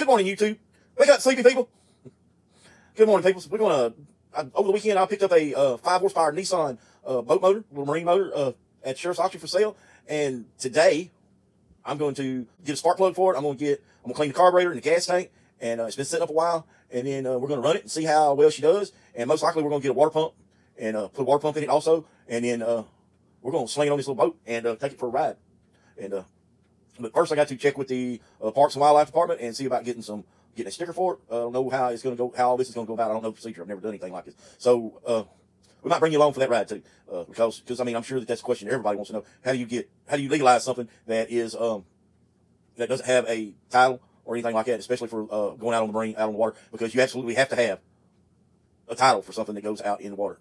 Good morning, YouTube. Wake up, sleepy people. Good morning, people. We're going to, over the weekend, I picked up a 5 horsepower Nissan boat motor, little marine motor, at Sheriff's Auction for sale. And today, I'm going to get a spark plug for it. I'm going to clean the carburetor and the gas tank. And it's been sitting up a while. And then we're going to run it and see how well she does. And most likely, we're going to get a water pump and put a water pump in it also. And then we're going to sling it on this little boat and take it for a ride. And but first, I got to check with the Parks and Wildlife Department and see about getting a sticker for it. I don't know how it's going to go, how all this is going to go about. I don't know the procedure. I've never done anything like this. So we might bring you along for that ride too, because I mean, I'm sure that's a question everybody wants to know. How do you legalize something that is that doesn't have a title or anything like that, especially for going out on the marine, out on the water, because you absolutely have to have a title for something that goes out in the water.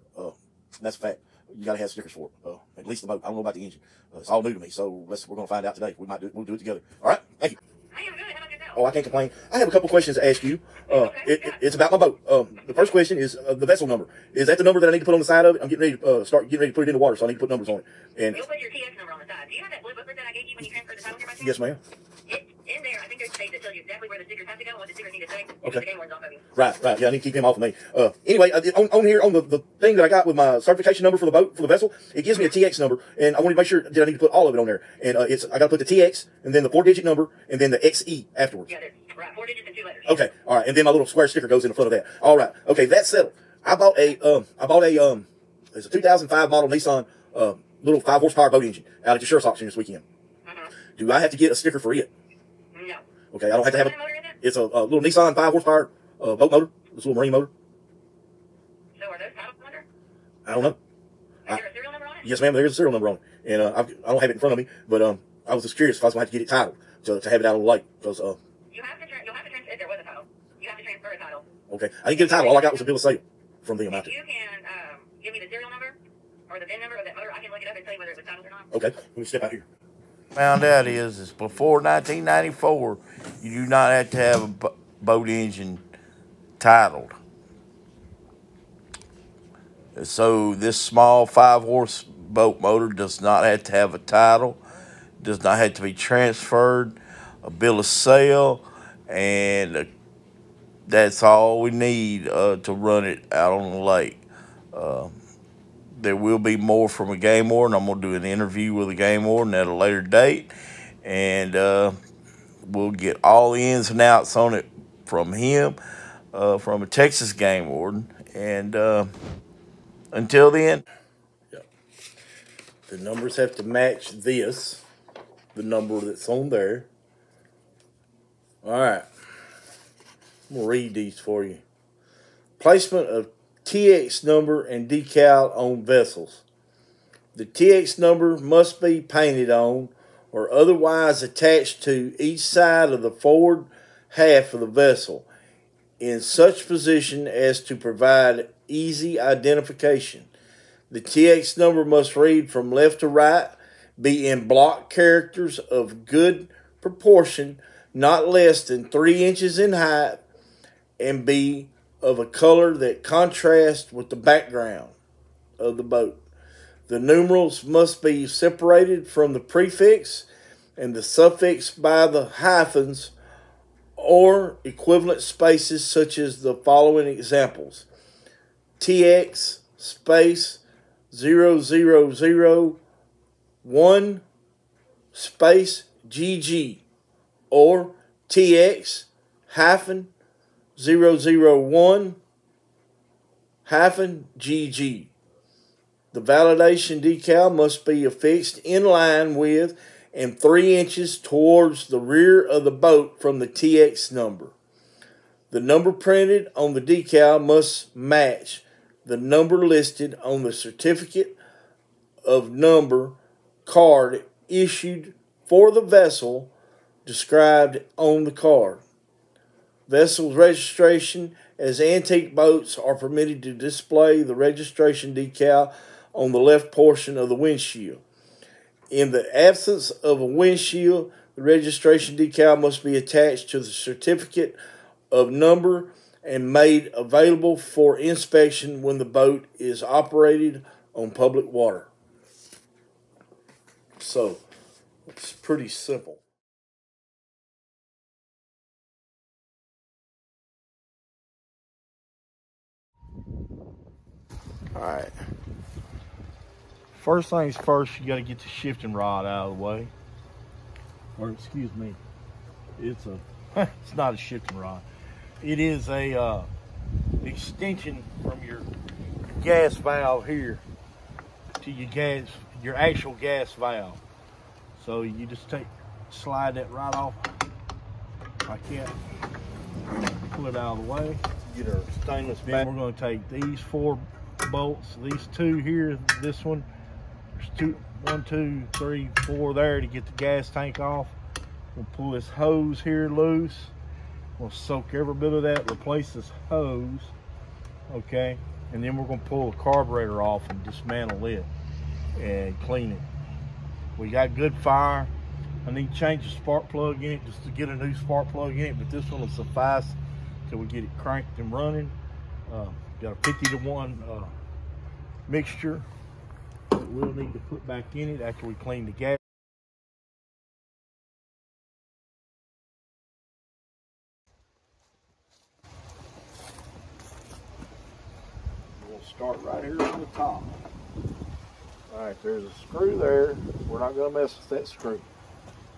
That's a fact. You got to have stickers for it. At least the boat. I don't know about the engine. It's all new to me, so we're going to find out today. We'll do it together. All right. Thank you. I am good. How about yourself? Oh, I can't complain. I have a couple questions to ask you. It's about my boat. The first question is the vessel number. Is that the number that I need to put on the side of it? I'm getting ready to getting ready to put it in the water, so I need to put numbers on it. And you'll put your TX number on the side. Do you have that blue booklet that I gave you when you transferred the title here by chance? Yes, ma'am. It's in there. I think there's a page that tells you exactly where the stickers have to go and what the stickers need to say. Okay. The game warden's off of you. Right. Yeah, I need to keep him off of me. Anyway, on here, on the thing that I got with my certification number for the boat, for the vessel, it gives me a TX number, and I wanted to make sure that I need to put all of it on there. And I got to put the TX, and then the 4-digit number, and then the XE afterwards. Yeah, there's 4 digits and 2 letters. Okay. All right. And then my little square sticker goes in the front of that. All right. Okay. That's settled. I bought a it's a 2005 model Nissan, little 5 horsepower boat engine out at the Sheriff's Auction this weekend. Do I have to get a sticker for it? No. Okay. I don't have to have What kind of motor is it? It's a little Nissan 5 horsepower boat motor. This little marine motor. So are those titles under? I don't know. Is there a serial number on it? Yes, ma'am. There is a serial number on it, and I don't have it in front of me, but I was just curious if I was going to have to get it titled to have it out on the lake, because You'll have to transfer, if there was a title, you have to transfer a title. okay, I didn't get a title. All I got was a bill of sale from them out If there. you can give me the serial number or the VIN number of that motor, I can look it up and tell you whether it was titled or not. Okay, let me step out here. Found out is before 1994, you do not have to have a boat engine titled. So this small 5-horse boat motor does not have to have a title, does not have to be transferred, a bill of sale, and that's all we need to run it out on the lake. There will be more from a game warden. I'm going to do an interview with a game warden at a later date, and we'll get all the ins and outs on it from him, from a Texas game warden. And until then, the numbers have to match this, the number that's on there. All right. I'm going to read these for you. Placement of TX number and decal on vessels. The TX number must be painted on or otherwise attached to each side of the forward half of the vessel in such position as to provide easy identification. The TX number must read from left to right, be in block characters of good proportion, not less than 3 inches in height, and be of a color that contrasts with the background of the boat. The numerals must be separated from the prefix and the suffix by the hyphens or equivalent spaces, such as the following examples: TX space 0001 space GG, or TX hyphen 001 hyphen GG. The validation decal must be affixed in line with and 3 inches towards the rear of the boat from the TX number. The number printed on the decal must match the number listed on the certificate of number card issued for the vessel described on the card. Vessel registration as antique boats are permitted to display the registration decal on the left portion of the windshield. In the absence of a windshield, the registration decal must be attached to the certificate of number and made available for inspection when the boat is operated on public water. So, it's pretty simple. All right. First things first, you got to get the shifting rod out of the way. Or excuse me, it's it's not a shifting rod. It is a extension from your gas valve here to your actual gas valve. So you just slide that right off like that. Pull it out of the way. Get our stainless back. We're going to take these 4 bolts, these 2 here, this one. There's 1, 2, 3, 4 there to get the gas tank off. We'll pull this hose here loose. We'll soak every bit of that, replace this hose, okay? And then we're going to pull the carburetor off and dismantle it and clean it. We got good fire. I need to change the spark plug in it just to get a new spark plug in it, but this one will suffice till we get it cranked and running. Got a 50-to-1 mixture that we'll need to put back in it after we clean the gas. We'll start right here on the top. All right, there's a screw there. We're not going to mess with that screw.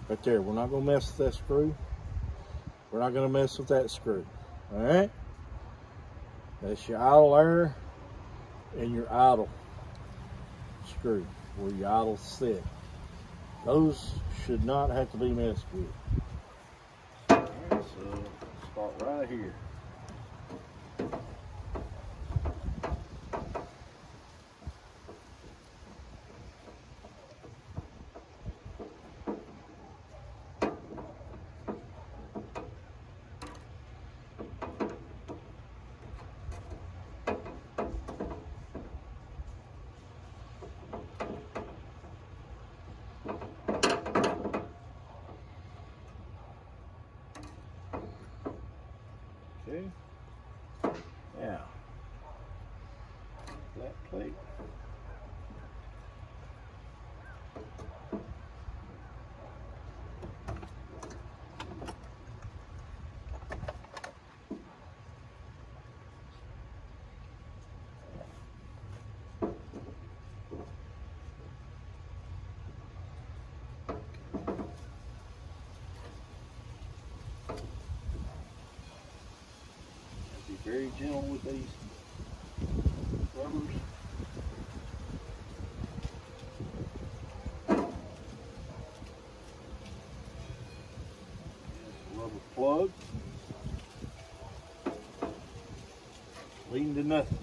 Right there, we're not going to mess with that screw. We're not going to mess with that screw. All right? That's your idle air and your idle screw where your idle sit. Those should not have to be messed with. All right, so start right here. Okay. Now, flat plate. Very gentle with these rubbers. Rubber plug. Leading to nothing.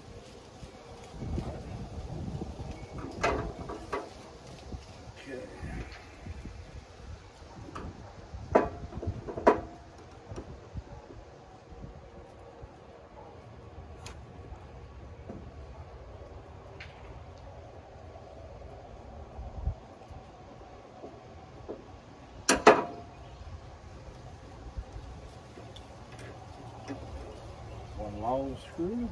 Okay. One long screw.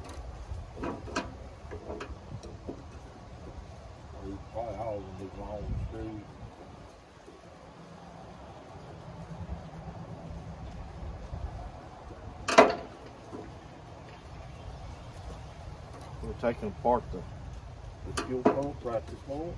Probably all of these long screws. We're taking apart the fuel pump right this moment.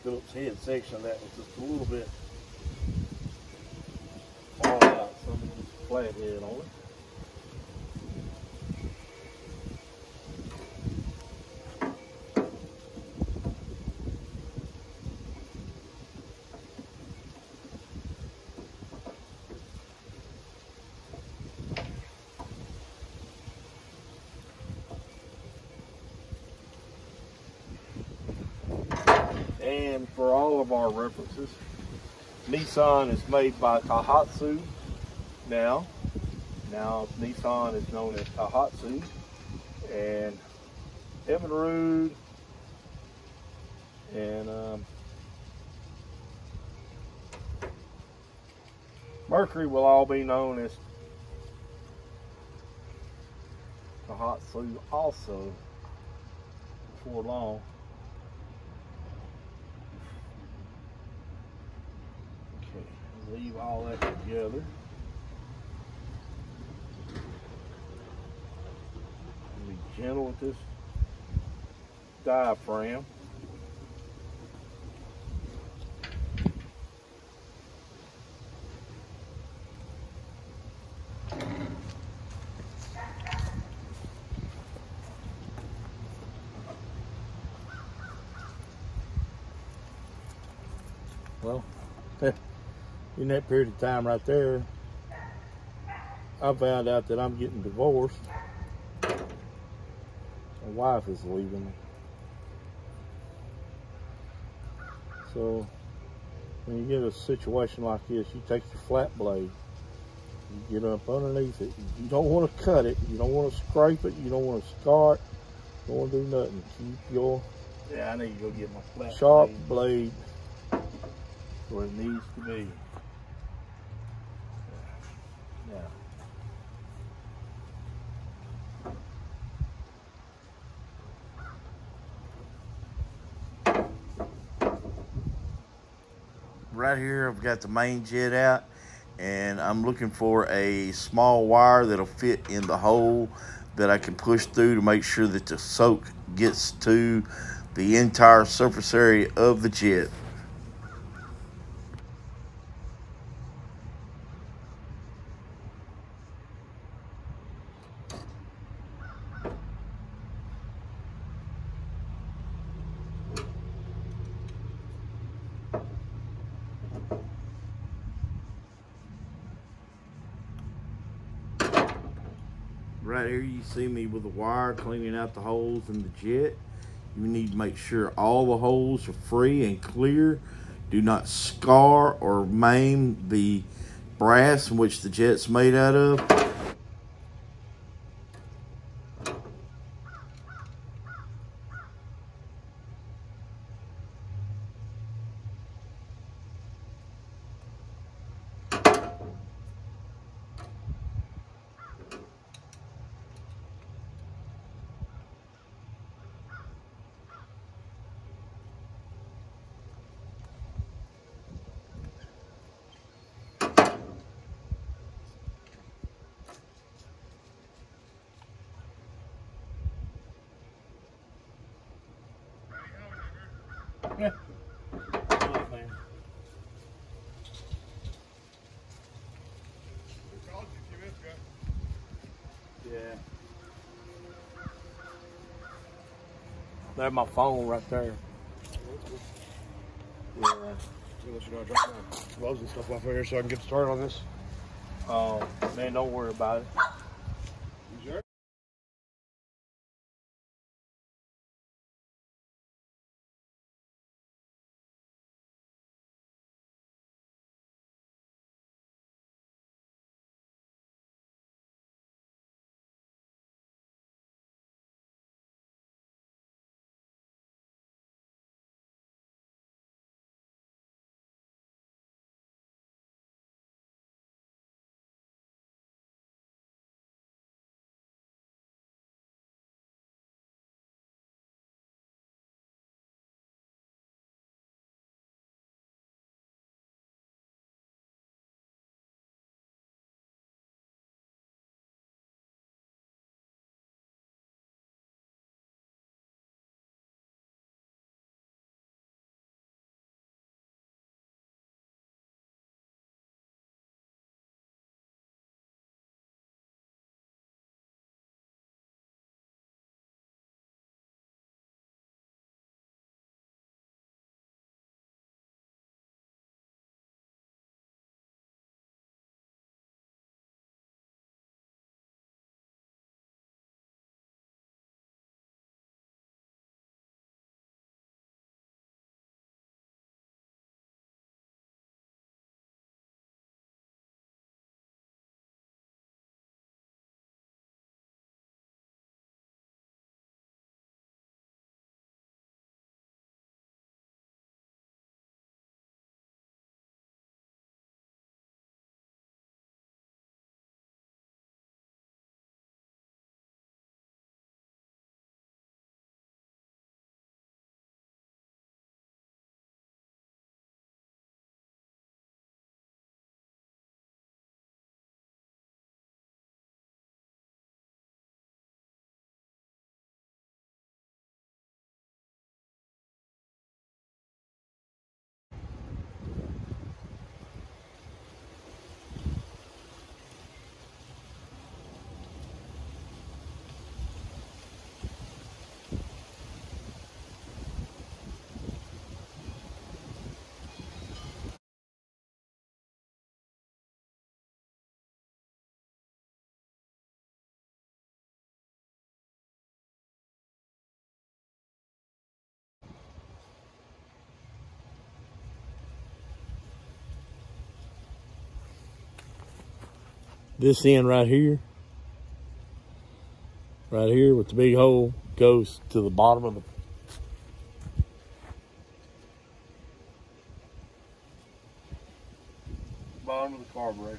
Phillips head section of that was just a little bit fall out, some of this flathead on it. And for all of our references, Nissan is made by Daihatsu now. Now Nissan is known as Daihatsu. And Evinrude and Mercury will all be known as the hot sleeve also before long. Okay, leave all that together. Be gentle with this diaphragm. Well, in that period of time right there, I found out that I'm getting divorced. My wife is leaving me. So when you get a situation like this, you take your flat blade, you get up underneath it. You don't want to cut it, you don't want to scrape it, you don't want to scar it, you don't want to do nothing. Keep your Yeah, I need to go get my flat sharp blade where it needs to be. Now, right here I've got the main jet out, and I'm looking for a small wire that'll fit in the hole that I can push through to make sure that the soak gets to the entire surface area of the jet. Right here you see me with the wire cleaning out the holes in the jet. You need to make sure all the holes are free and clear. Do not scar or maim the brass in which the jet's made out of. Yeah. Yeah. There's my phone right there. Yeah. Unless you're gonna drop my gloves and stuff off here so I can get started on this. Man, don't worry about it. You sure? This end right here with the big hole, goes to the bottom of the carburetor.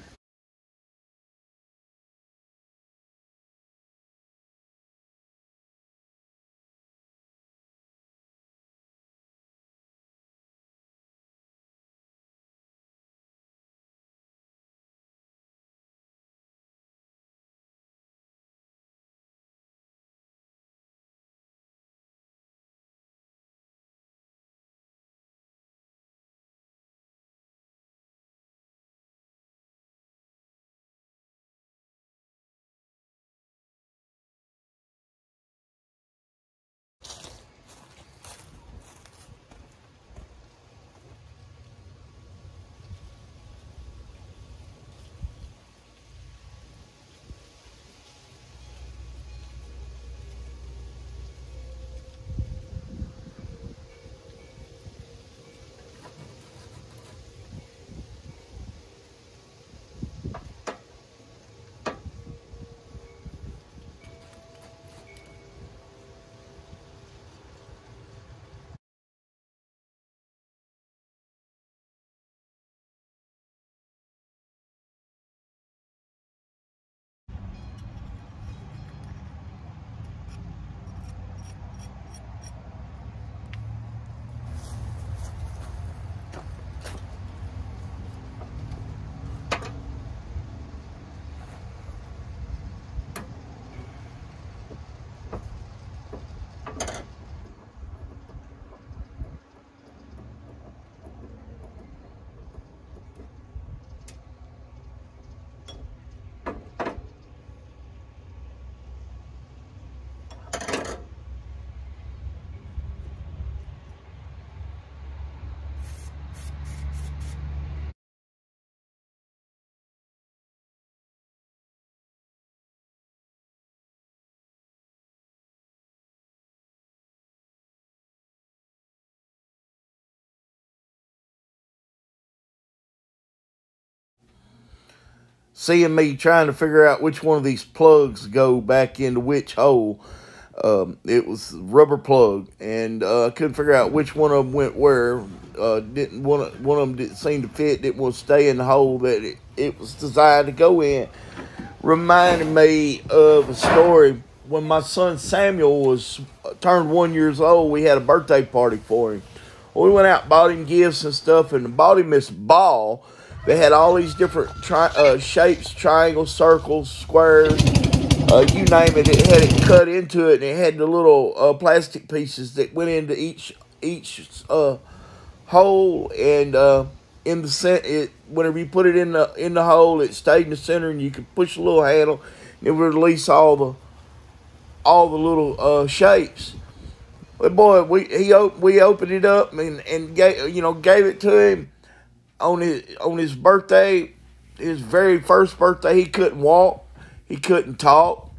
Seeing me trying to figure out which one of these plugs go back into which hole. It was rubber plug, and I couldn't figure out which one of them went where. Didn't one of them didn't seem to fit. It will stay in the hole that it was designed to go in. Reminded me of a story when my son Samuel was turned 1 year old. We had a birthday party for him. We went out, bought him gifts and stuff, and bought him this ball. They had all these different shapes, triangles, circles, squares, you name it. It had it cut into it, and it had the little plastic pieces that went into each hole. And in the center, whenever you put it in the hole, it stayed in the center, and you could push a little handle, and it would release all the little shapes. But boy, we opened it up and gave it to him on his birthday, his very first birthday. He couldn't walk, he couldn't talk.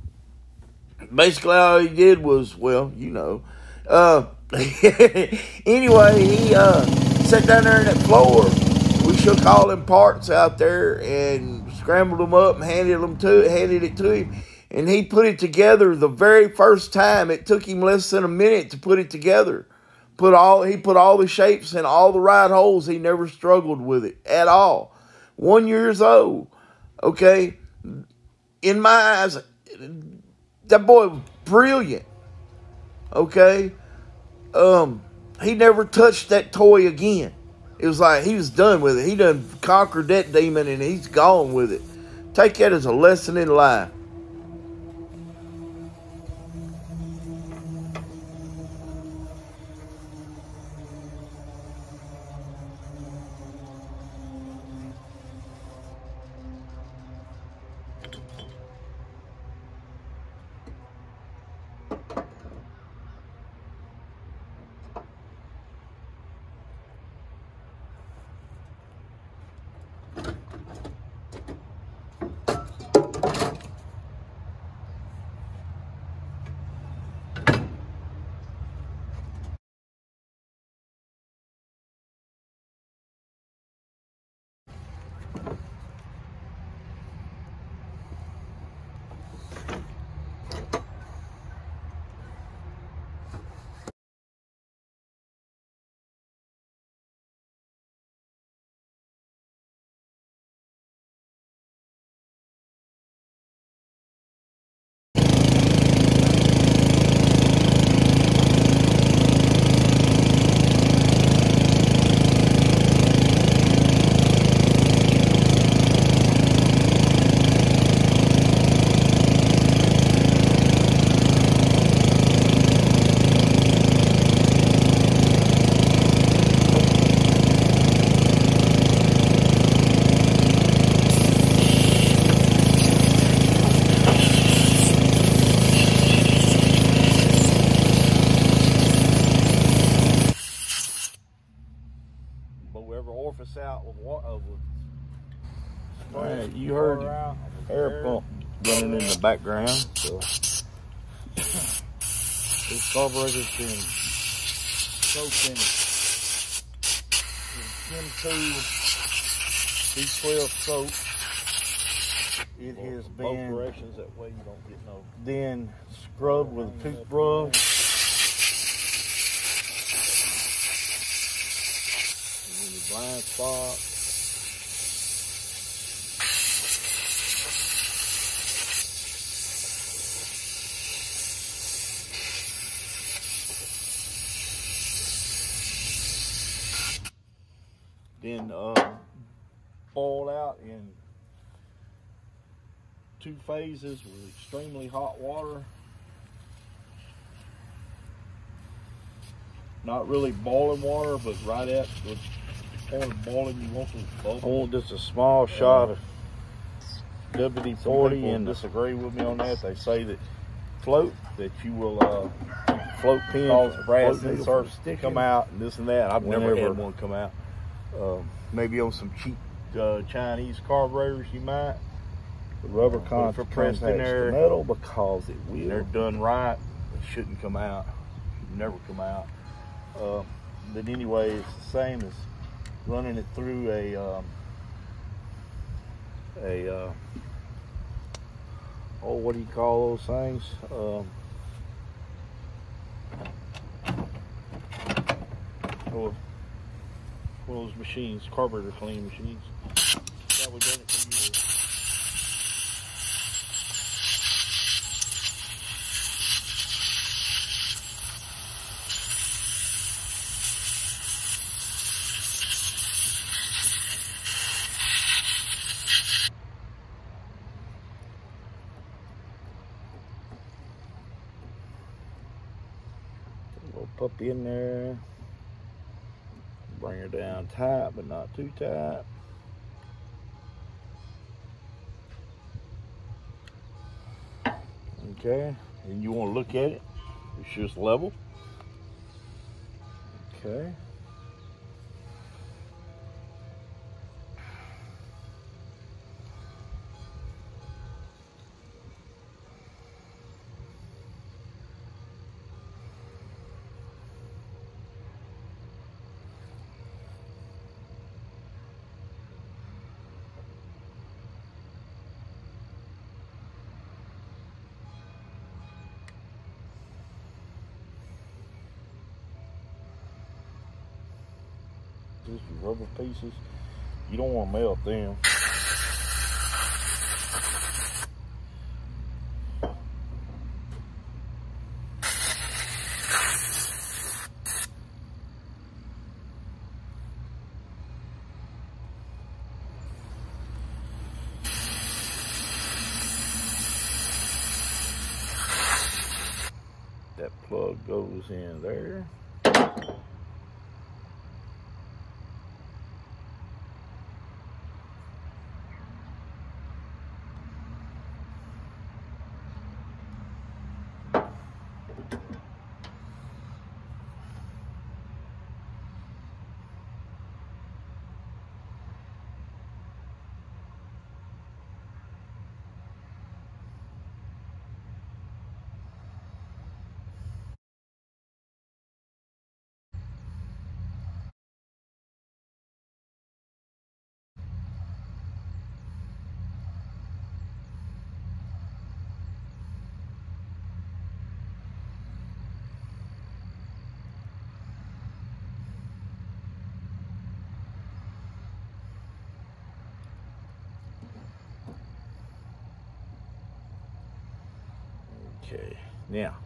Basically, all he did was, anyway, he sat down there on that floor. We shook all them parts out there and scrambled them up and handed it to him. And he put it together the very first time. It took him less than a minute to put it together. He put all the shapes in all the right holes. He never struggled with it at all. 1 year old. Okay. In my eyes, that boy was brilliant. Okay. He never touched that toy again. It was like he was done with it. He done conquered that demon and he's gone with it. Take that as a lesson in life. surface out with water. All right, you heard the air pump running in the background. So this carburetor's been soaked in Chem2 B12 soap. It has been both directions, that way you don't get no. Then scrubbed with a toothbrush. And the blind spot. Then boiled out in 2 phases with extremely hot water. Not really boiling water, but right at the point of boiling, you want those bubbles. I want just a small shot of WD-40, and disagree with me on that. They say that that you will float pin cause brass float inserts to come out and this and that. I've never had one come out. Maybe on some cheap Chinese carburetors you might. The rubber if they're pressed in there, the metal because it will. They're done right. They shouldn't come out. Should never come out. But anyway, it's the same as running it through oh, what do you call those things? One of those machines, carburetor cleaning machines. Probably done it for years. Little puppy in there. Bring her down tight, but not too tight. Okay, and you want to look at it. It's just level. Okay. Just rubber pieces. You don't want to melt them. That plug goes in there. Okay, now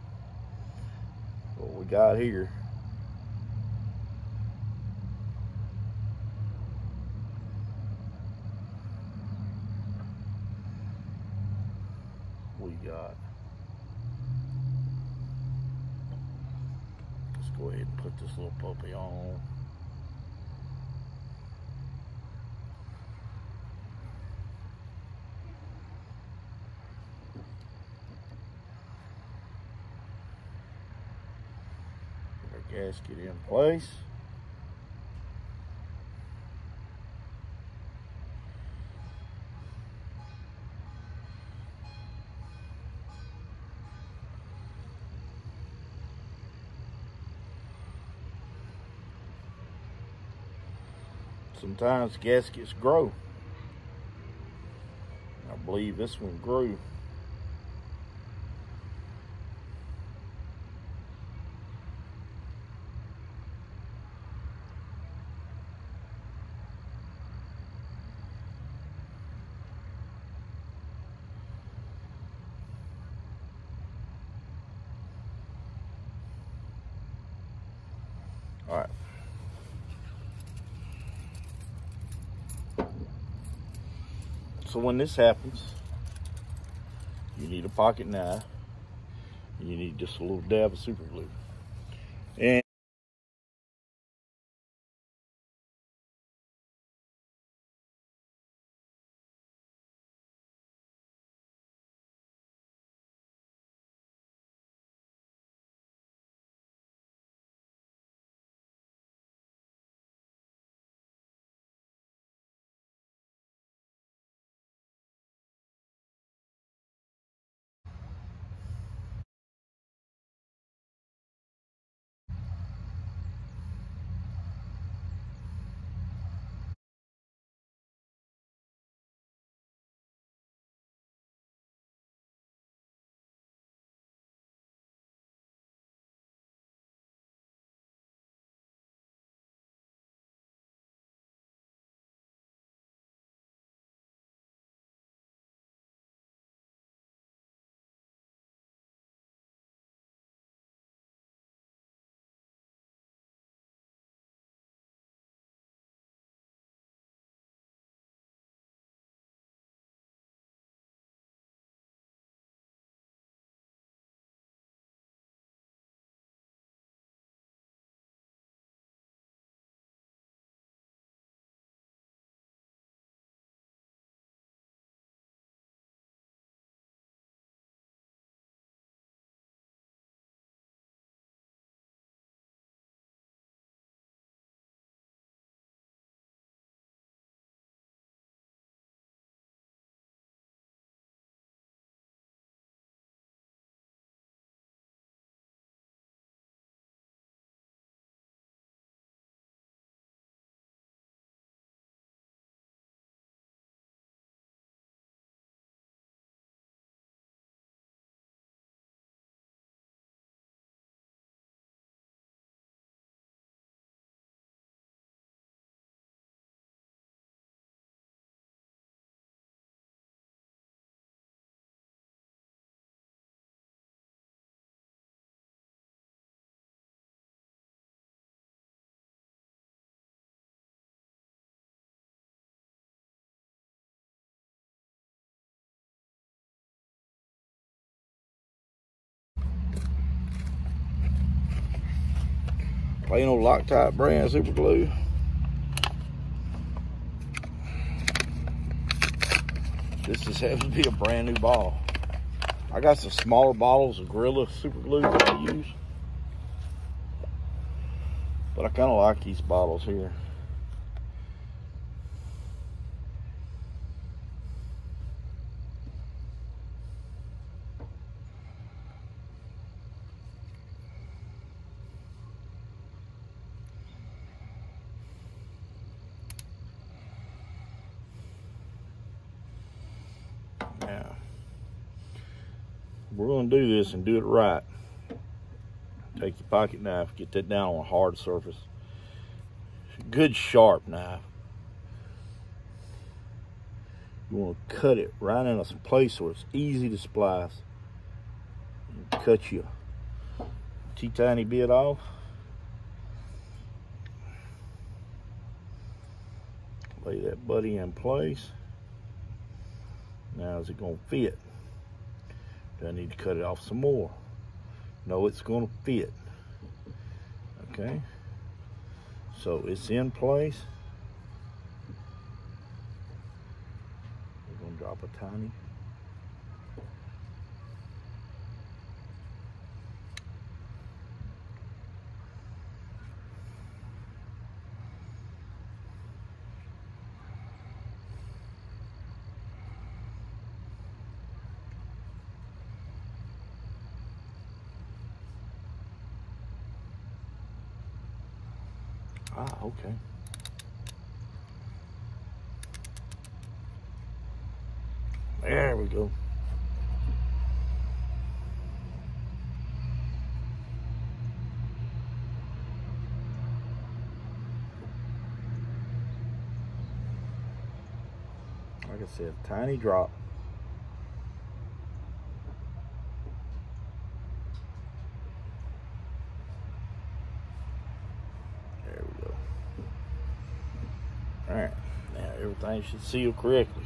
what we got here, let's go ahead and put this little puppy on. Gasket in place. Sometimes gaskets grow. I believe this one grew. All right. So when this happens, you need a pocket knife, and you need just a little dab of super glue. And plain old Loctite brand super glue. This just happens to be a brand new bottle. I got some smaller bottles of Gorilla super glue that I use, but I kind of like these bottles here. Now, we're going to do this and do it right. Take your pocket knife, get that down on a hard surface. Good sharp knife. You want to cut it right in a place where it's easy to splice. Cut you a teeny bit off. Lay that buddy in place. Now, is it going to fit? Do I need to cut it off some more? No, it's going to fit. Okay. So it's in place. We're going to drop a tiny. Ah, okay. go. Like I said, tiny drop. There we go. Alright, now everything should seal correctly.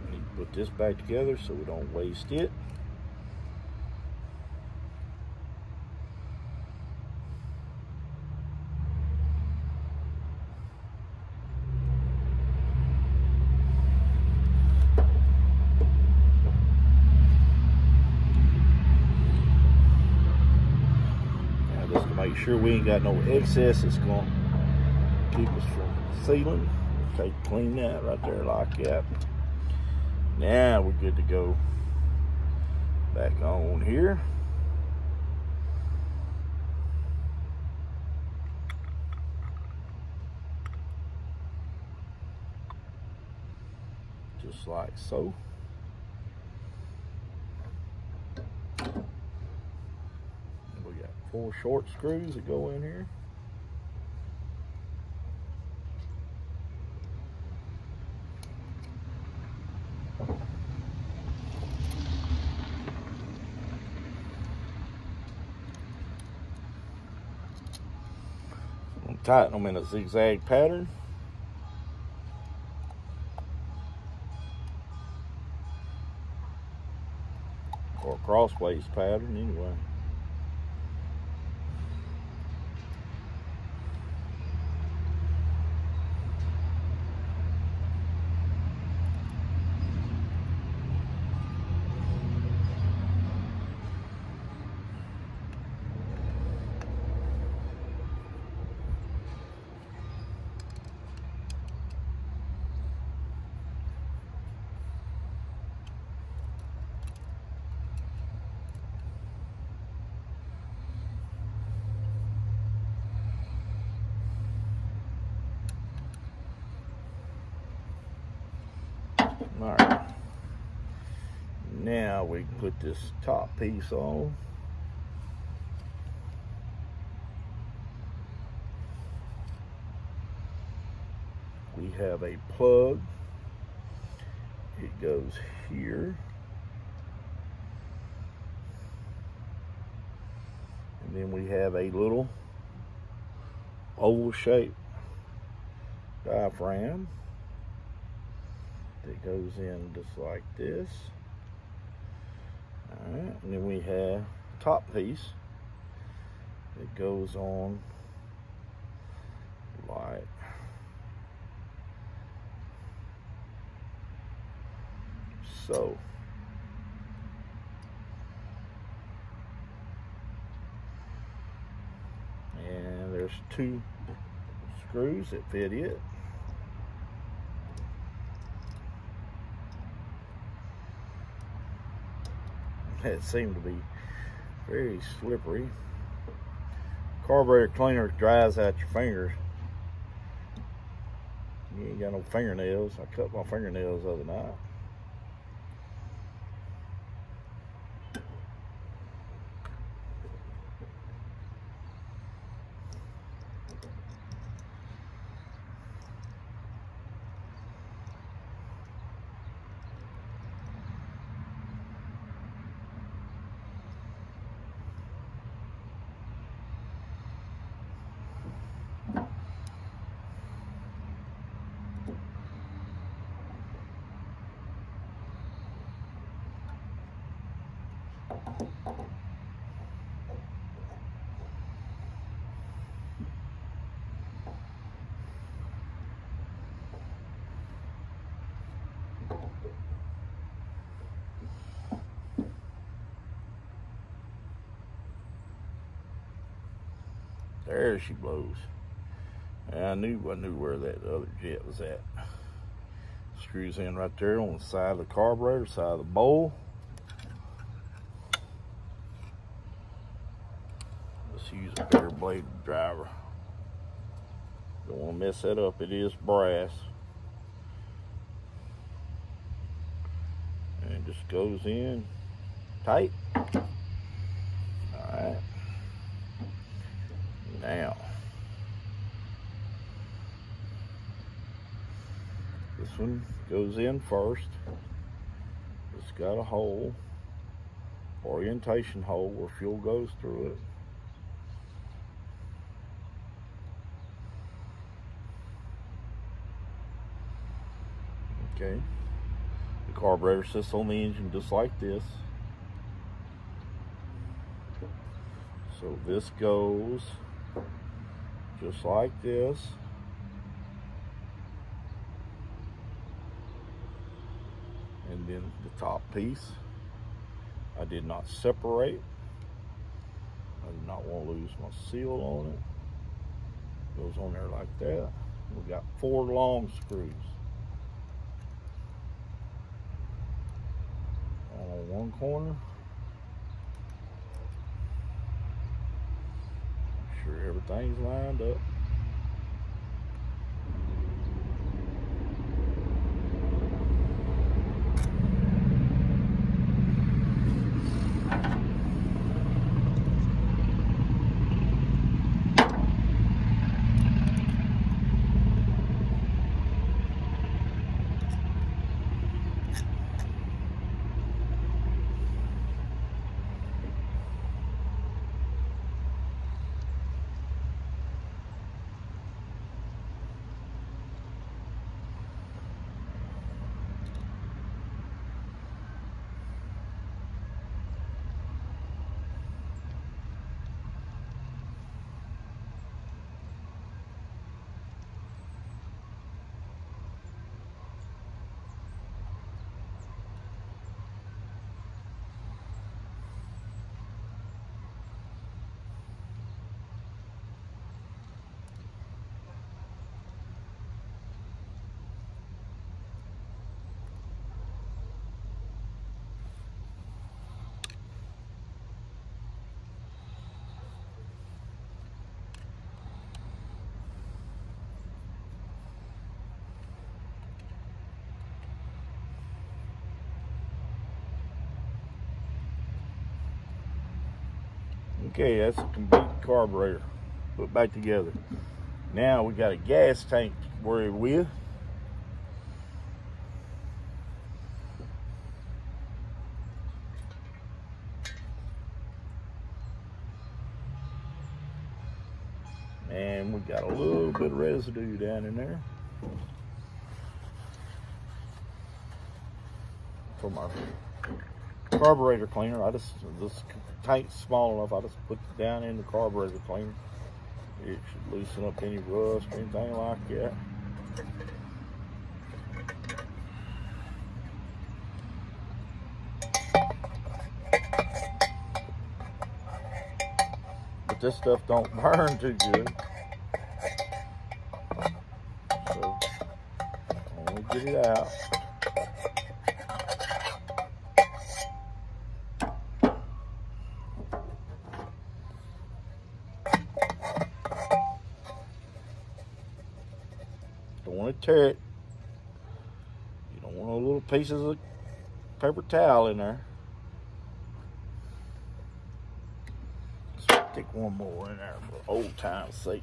We need to put this back together so we don't waste it. Make sure we ain't got no excess that's going to keep us from sealing. Clean that right there like that. Now we're good to go. Back on here. Just like so. We got 4 short screws that go in here. Tighten them in a zigzag pattern. Or a crossways pattern, anyway. All right, now we can put this top piece on. We have a plug. It goes here. And then we have a little oval shaped diaphragm that goes in just like this. Alright, and then we have a top piece that goes on like so. And there's 2 screws that fit it. It seemed to be very slippery. Carburetor cleaner dries out your fingers. You ain't got no fingernails. I cut my fingernails the other night. There she blows. And I knew where that other jet was at. Screws in right there on the side of the carburetor, side of the bowl. Let's use a bigger blade driver. Don't want to mess that up. It is brass. just goes in tight. Alright. Now, this one goes in first. It's got a hole, orientation hole where fuel goes through it. Okay. The carburetor sits on the engine just like this. So this goes just like this. And then the top piece, I did not separate. I did not want to lose my seal on it. Goes on there like that. We got 4 long screws. On one corner. Make sure everything's lined up. Okay, that's a complete carburetor put back together. Now we got a gas tank to worry with. And we got a little bit of residue down in there from our carburetor cleaner. This tank's small enough, I just put it down in the carburetor cleaner. It should loosen up any rust or anything like that. But this stuff don't burn too good. So, I'm gonna get it out. Don't want to tear it. You don't want no little pieces of paper towel in there. Let's stick one more in there for old time's sake.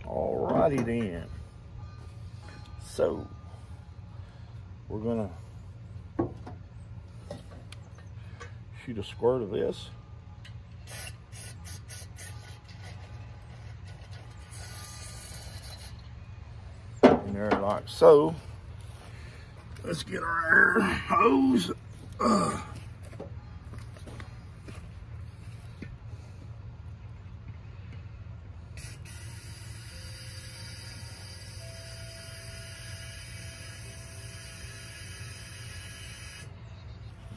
Alrighty then. So we're gonna shoot a squirt of this. In there like so. Let's get our air hose. All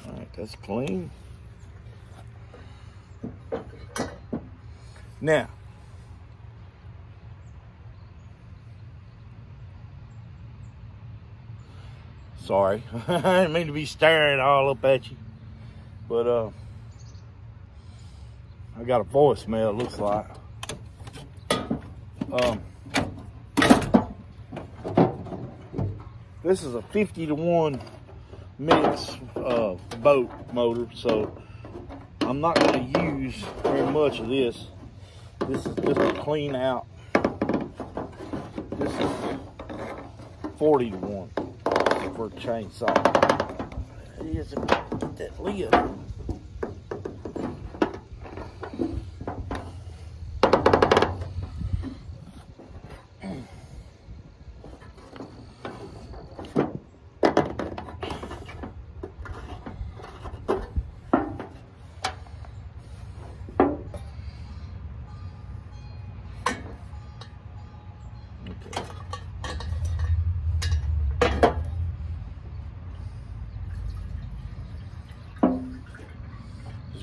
right, that's clean. Now, sorry, I didn't mean to be staring all up at you, but I got a voicemail, it looks like. This is a 50-to-1 mix boat motor, so I'm not going to use very much of this. This is just a clean out. This is 40-to-1 for a chainsaw. It is about that lid.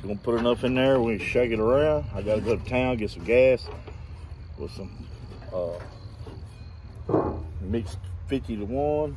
Gonna put enough in there. We're gonna shake it around. I gotta go to town, get some gas with some mixed 50-to-1.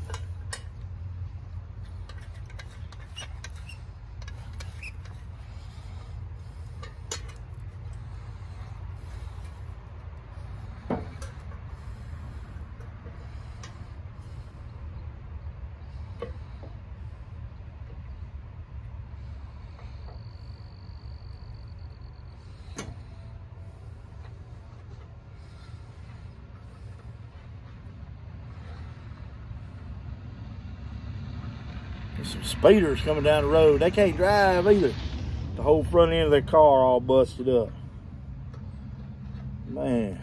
There's some speeders coming down the road. They can't drive either. The whole front end of their car all busted up. Man.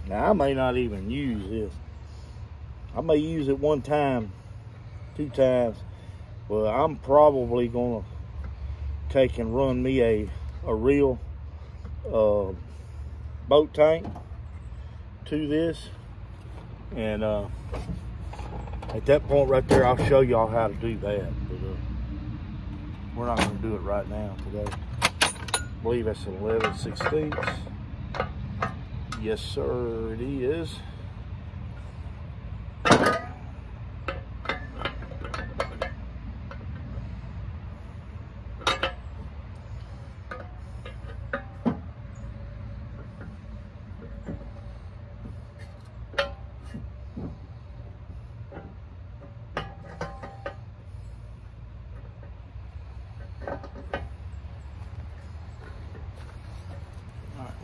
Now, I may not even use this. I may use it one time, 2 times. Well, I'm probably gonna take and run me a real boat tank to this. And at that point right there, I'll show y'all how to do that. But we're not gonna do it right now today. I believe that's an 11/16. Yes, sir, it is.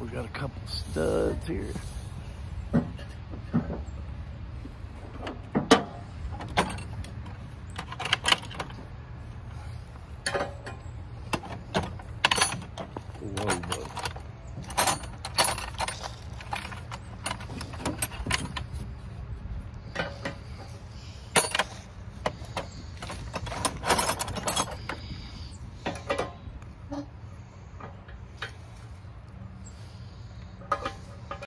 We got a couple studs here.